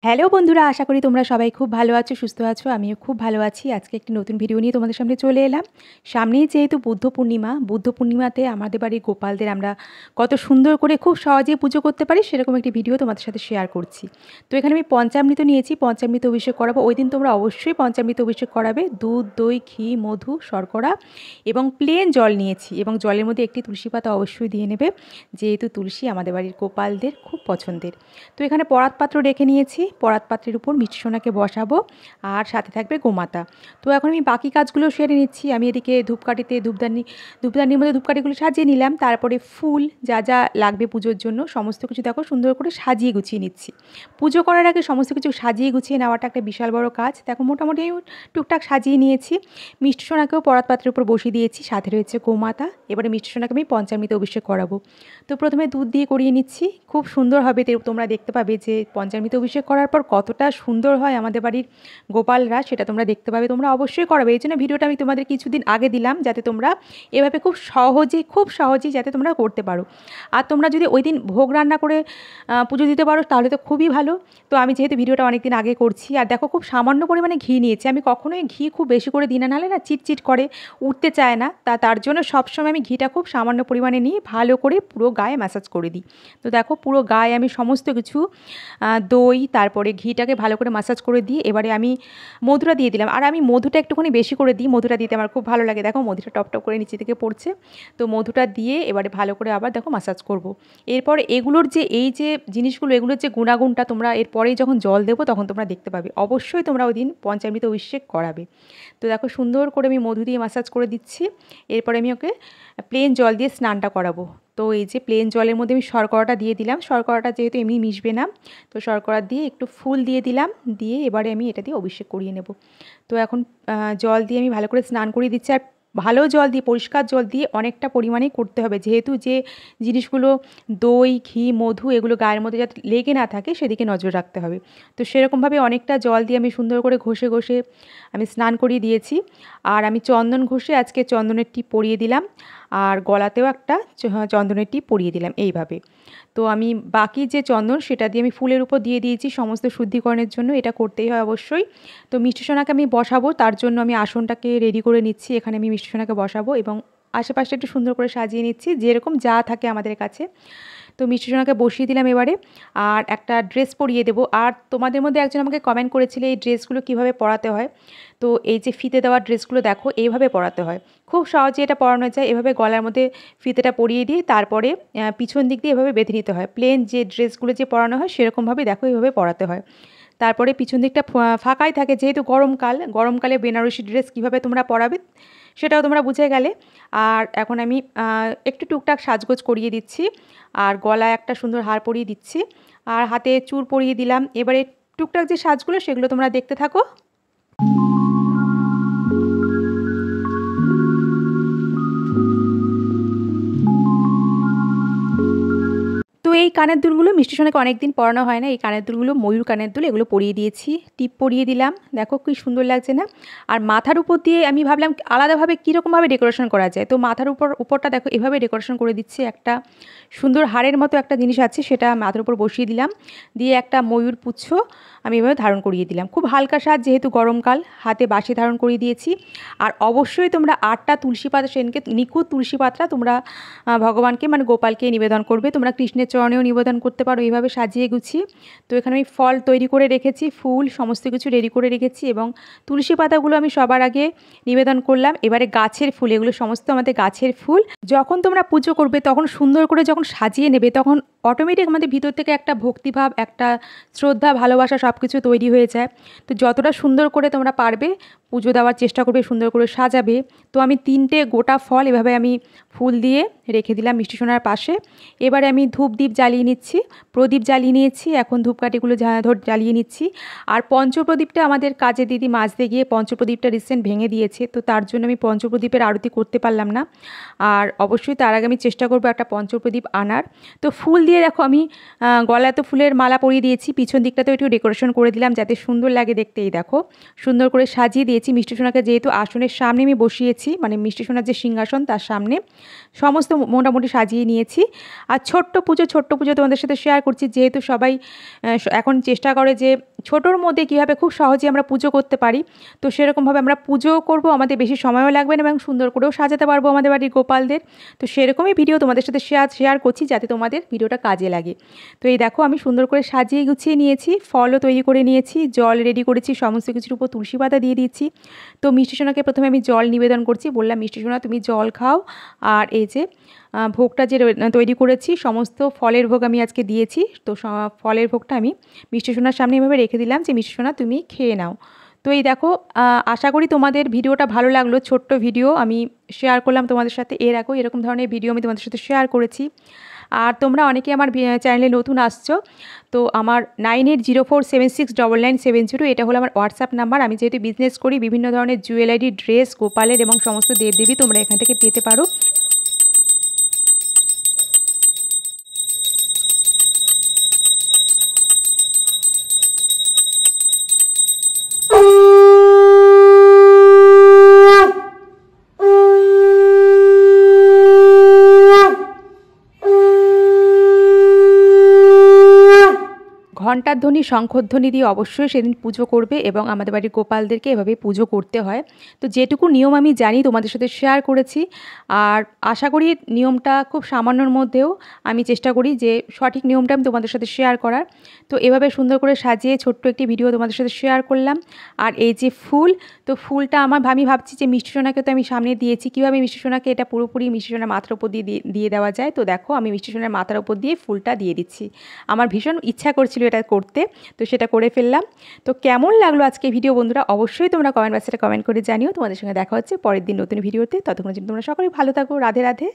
Hello বন্ধুরা, আশা করি তোমরা সবাই খুব ভালো আছো, সুস্থ আছো। আমিও খুব ভালো আছি। আজকে একটি নতুন ভিডিও নিয়ে তোমাদের সামনে চলে এলাম। সামনেই যেহেতু বুদ্ধ পূর্ণিমাতে আমাদের বাড়ির গোপালদের আমরা কত সুন্দর করে খুব সহজেই পুজো করতে পারি সেরকম একটি ভিডিও তোমাদের সাথে শেয়ার করছি। তো এখানে আমি পঞ্চামৃত নিয়েছি, পঞ্চামৃত অভিষেক করাবো। ওই দিন তোমরা অবশ্যই পঞ্চামৃত অভিষেক করাবে। দুধ, দই, ঘি, মধু, শর্করা এবং প্লেন জল নিয়েছি এবং জলের মধ্যে একটি তুলসী পাতা অবশ্যই দিয়ে নেবে, যেহেতু তুলসী আমাদের বাড়ির গোপালদের খুব পছন্দের। তো এখানে পরাত পাত্র রেখে নিয়েছি, পরাত পাত্রের উপর মিষ্টি সোনাকে বসাবো আর সাথে থাকবে গোমাতা। তো এখন আমি বাকি কাজগুলো সেরে নিচ্ছি। আমি এদিকে ধূপকাঠিতে ধূপদানির মধ্যে ধূপকাঠিগুলো সাজিয়ে নিলাম। তারপরে ফুল যা যা লাগবে পুজোর জন্য সমস্ত কিছু দেখো সুন্দর করে সাজিয়ে গুছিয়ে নিচ্ছি। পুজো করার আগে সমস্ত কিছু সাজিয়ে গুছিয়ে নেওয়াটা একটা বিশাল বড় কাজ। দেখো মোটামুটি আমি টুকটাক সাজিয়ে নিয়েছি। মিষ্টি সোনাকেও পরাত পাত্রের উপর বসিয়ে দিয়েছি, সাথে রয়েছে গোমাতা। এবারে মিষ্টি সোনাকে আমি পঞ্চামৃত অভিষেক করাবো। তো প্রথমে দুধ দিয়ে করিয়ে নিচ্ছি। খুব সুন্দর হবে, তোমরা দেখতে পাবে যে পঞ্চামৃত অভিষেক করার পর কতটা সুন্দর হয় আমাদের বাড়ির গোপালরা, সেটা তোমরা দেখতে পাবে। তোমরা অবশ্যই করাবে। এই জন্য ভিডিওটা আমি তোমাদের কিছুদিন আগে দিলাম, যাতে তোমরা এভাবে খুব সহজেই যাতে তোমরা করতে পারো। আর তোমরা যদি ওই দিন ভোগ রান্না করে পুজো দিতে পারো তাহলে তো খুবই ভালো। তো আমি যেহেতু ভিডিওটা অনেক দিন আগে করছি, আর দেখো খুব সামান্য পরিমাণে ঘি নিয়েছি। আমি কখনোই ঘি খুব বেশি করে দিই না, নাহলে না চিটচিট করে, উঠতে চায় না। তার জন্য সবসময় আমি ঘিটা খুব সামান্য পরিমাণে নিয়ে ভালো করে পুরো গায়ে ম্যাসাজ করে দিই। তো দেখো পুরো গায়ে আমি সমস্ত কিছু দই, তারপরে ঘিটাকে ভালো করে ম্যাসাজ করে দিই। এবারে আমি মধুটা দিয়ে দিলাম, আর আমি মধুটা একটুখানি বেশি করে দিই। মধুটা দিতে আমার খুব ভালো লাগে। দেখো মধুটা টপ টপ করে নিচে থেকে পড়ছে। তো মধুটা দিয়ে এবারে ভালো করে আবার দেখো ম্যাসাজ করব। এরপর এগুলোর যে এই যে জিনিসগুলো, এগুলোর যে গুণাগুণটা তোমরা এরপরেই যখন জল দেবো তখন তোমরা দেখতে পাবে। অবশ্যই তোমরা ওই দিন পঞ্চামৃত অভিষেক করাবে। তো দেখো সুন্দর করে আমি মধু দিয়ে ম্যাসাজ করে দিচ্ছি। এরপরে আমি ওকে প্লেন জল দিয়ে স্নানটা করাবো। তো এই যে প্লেন জলের মধ্যে আমি শর্করাটা দিয়ে দিলাম। শর্করাটা যেহেতু এমনি মিশবে না, তো শর্করা দিয়ে একটু ফুল দিয়ে দিলাম, দিয়ে এবারে আমি এটা দিয়ে অভিষেক করিয়ে নেব। তো এখন জল দিয়ে আমি ভালো করে স্নান করিয়ে দিচ্ছি। আর ভালো জল দিয়ে, পরিষ্কার জল দিয়ে অনেকটা পরিমাণেই করতে হবে, যেহেতু যে জিনিসগুলো দই, ঘি, মধু এগুলো গায়ের মধ্যে যাতে লেগে না থাকে সেদিকে নজর রাখতে হবে। তো সেরকমভাবে অনেকটা জল দিয়ে আমি সুন্দর করে ঘষে ঘষে আমি স্নান করিয়ে দিয়েছি। আর আমি চন্দন ঘষে আজকে চন্দনের টিপ পরিয়ে দিলাম, আর গলাতেও একটা চন্দনের টিপ পরিয়ে দিলাম এইভাবে। তো আমি বাকি যে চন্দন সেটা দিয়ে আমি ফুলের উপর দিয়ে দিয়েছি সমস্ত শুদ্ধিকরণের জন্য। এটা করতেই হয় অবশ্যই। তো মিষ্টি সোনাকে আমি বসাবো, তার জন্য আমি আসনটাকে রেডি করে নিচ্ছি। এখানে আমি মিষ্টি সোনাকে বসাবো এবং আশেপাশে একটু সুন্দর করে সাজিয়ে নিচ্ছি, যেরকম যা থাকে আমাদের কাছে। তো মিষ্টি সোনাকে বসিয়ে দিলাম এবারে, আর একটা ড্রেস পরিয়ে দেবো। আর তোমাদের মধ্যে একজন আমাকে কমেন্ট করেছিলে এই ড্রেসগুলো কীভাবে পরাতে হয়। তো এই যে ফিতে দেওয়া ড্রেসগুলো দেখো এইভাবে পরাতে হয়, খুব সহজে এটা পরানো যায়। এভাবে গলার মধ্যে ফিতেটা পরিয়ে দিয়ে তারপরে পিছন দিক দিয়ে এভাবে বেঁধে নিতে হয়। প্লেন যে ড্রেসগুলো যে পরানো হয় সেরকমভাবে দেখো এইভাবে পরাতে হয়। তারপরে পিছন দিকটা ফাঁকাই থাকে, যেহেতু গরমকালে বেনারসি ড্রেস কীভাবে তোমরা পরাবে সেটাও তোমরা বুঝে গেলে। আর এখন আমি একটু টুকটাক সাজগোজ করিয়ে দিচ্ছি, আর গলায় একটা সুন্দর হার পরিয়ে দিচ্ছি, আর হাতে চূড় পরিয়ে দিলাম। এবারে টুকটাক যে সাজগুলো সেগুলো তোমরা দেখতে থাকো। তো এই কানের দুলগুলো মিষ্টি সোনাকে অনেকদিন পরানো হয় না। এই কানের দুলগুলো ময়ূর কানের দুল, এগুলো পরিয়ে দিয়েছি, টিপ পরিয়ে দিলাম। দেখো কি সুন্দর লাগছে না? আর মাথার উপর দিয়ে আমি ভাবলাম আলাদাভাবে কীরকমভাবে ডেকোরেশন করা যায়। তো মাথার উপরটা দেখো এভাবে ডেকোরেশন করে দিচ্ছি। একটা সুন্দর হারের মতো একটা জিনিস আছে, সেটা মাথার উপর বসিয়ে দিলাম, দিয়ে একটা ময়ূর পুচ্ছ আমি এভাবে ধারণ করিয়ে দিলাম। খুব হালকা সাজ, যেহেতু গরমকাল, হাতে বাঁশি ধারণ করিয়ে দিয়েছি। আর অবশ্যই তোমরা 8টা তুলসী পাতা, সেদিনকে নিখুঁত তুলসী পাতা তোমরা ভগবানকে মানে গোপালকে নিবেদন করবে। তোমরা কৃষ্ণের চরণেও নিবেদন করতে পারো এইভাবে সাজিয়ে গুছিয়ে। তো এখানে আমি ফল তৈরি করে রেখেছি, ফুল সমস্ত কিছু রেডি করে রেখেছি, এবং তুলসী পাতাগুলো আমি সবার আগে নিবেদন করলাম। এবারে গাছের ফুল, এগুলো সমস্ত আমাদের গাছের ফুল। যখন তোমরা পুজো করবে তখন সুন্দর করে যখন সাজিয়ে নেবে তখন অটোমেটিক আমাদের ভিতর থেকে একটা ভক্তিভাব, একটা শ্রদ্ধা, ভালোবাসা সব কিছু তৈরি হয়ে যায়। তো যতটা সুন্দর করে তোমরা পারবে পুজো দেওয়ার চেষ্টা করবে, সুন্দর করে সাজাবে। তো আমি 3টে গোটা ফল এভাবে আমি ফুল দিয়ে রেখে দিলাম মিষ্টি সোনার পাশে। এবারে আমি ধূপদীপ জ্বালিয়ে নিচ্ছি, প্রদীপ জ্বালিয়ে নিয়েছি, এখন ধূপকাঠিগুলো জ্বালিয়ে নিচ্ছি। আর পঞ্চপ্রদীপটা আমাদের কাজে দিদি মাজতে গিয়ে পঞ্চপ্রদীপটা রিসেন্ট ভেঙে দিয়েছে, তো তার জন্য আমি পঞ্চপ্রদীপের আরতি করতে পারলাম না। আর অবশ্যই তার আগে আমি চেষ্টা করবো একটা পঞ্চপ্রদীপ আনার। তো ফুল দিয়ে দেখো আমি গলায় তো ফুলের মালা পরিয়ে দিয়েছি, পিছন দিকটাতেও একটু ডেকোরেশন করে দিলাম যাতে সুন্দর লাগে দেখতে। এই দেখো সুন্দর করে সাজিয়ে দিয়েছি। মিষ্টি সোনাকে যেহেতু আসনের সামনে আমি বসিয়েছি, মানে মিষ্টি সোনার যে সিংহাসন তার সামনে সমস্ত মোটামুটি সাজিয়ে নিয়েছি। আর ছোট্ট পুজো তোমাদের সাথে শেয়ার করছি, যেহেতু সবাই এখন চেষ্টা করে যে ছোটোর মধ্যে কীভাবে খুব সহজে আমরা পুজো করতে পারি, তো সেরকমভাবে আমরা পুজোও করব, আমাদের বেশি সময়ও লাগবে না এবং সুন্দর করেও সাজাতে পারবো আমাদের বাড়ির গোপালদের। তো সেরকমই ভিডিও তোমাদের সাথে শেয়ার করছি যাতে তোমাদের ভিডিওটা কাজে লাগে। তো এই দেখো আমি সুন্দর করে সাজিয়ে গুছিয়ে নিয়েছি, ফলও তৈরি করে নিয়েছি, জল রেডি করেছি, সমস্ত কিছুর উপর তুলসী পাতা দিয়ে দিচ্ছি। তো মিষ্টি সোনাকে প্রথমে আমি জল নিবেদন করছি, বললাম মিষ্টি সোনা তুমি জল খাও। আর এই যে ভোগটা যে তৈরি করেছি, সমস্ত ফলের ভোগ আমি আজকে দিয়েছি। তো ফলের ভোগটা আমি মিষ্টি সোনার সামনে এভাবে রেখে দিলাম যে মিষ্টি সোনা তুমি খেয়ে নাও। তো এই দেখো আশা করি তোমাদের ভিডিওটা ভালো লাগলো। ছোট্ট ভিডিও আমি শেয়ার করলাম তোমাদের সাথে, এর আগেও এরকম ধরনের ভিডিও আমি তোমাদের সাথে শেয়ার করেছি। আর তোমরা অনেকে আমার চ্যানেলে নতুন আসছো, তো আমার 9804769970 এটা হলো আমার হোয়াটসঅ্যাপ নাম্বার। আমি যেহেতু বিজনেস করি, বিভিন্ন ধরনের জুয়েলারি, ড্রেস, গোপালের এবং সমস্ত দেবদেবী তোমরা এখান থেকে পেতে পারো। ঘণ্টার ধ্বনি, শঙ্খধ্বনি দিয়ে অবশ্যই সেদিন পুজো করবে এবং আমাদের বাড়ির গোপালদেরকে এভাবেই পুজো করতে হয়। তো যেটুকু নিয়ম আমি জানি তোমাদের সাথে শেয়ার করেছি, আর আশা করি নিয়মটা খুব সামান্যর মধ্যেও আমি চেষ্টা করি যে সঠিক নিয়মটা আমি তোমাদের সাথে শেয়ার করার। তো এভাবে সুন্দর করে সাজিয়ে ছোট্ট একটি ভিডিও তোমাদের সাথে শেয়ার করলাম। আর এই যে ফুল, তো ফুলটা আমি ভাবছি যে মিষ্টি সোনাকে তো আমি সামনে দিয়েছি, কীভাবে মিষ্টি সোনাকে এটা পুরোপুরি মিষ্টি সোনার মাথার উপর দিয়ে দেওয়া যায়। তো দেখো আমি মিষ্টি সোনার মাথার উপর দিয়ে ফুলটা দিয়ে দিচ্ছি। আমার ভীষণ ইচ্ছা করছিল এটা করতে, তো সেটা করে ফেললাম। তো কেমন লাগলো আজকে ভিডিও বন্ধুরা, অবশ্যই তোমরা কমেন্ট বক্সে কমেন্ট করে জানিও। তোমাদের সঙ্গে দেখা হচ্ছে পরের দিন নতুন ভিডিওতে। ততক্ষণ তোমরা সকলেই ভালো থাকো। রাধে রাধে।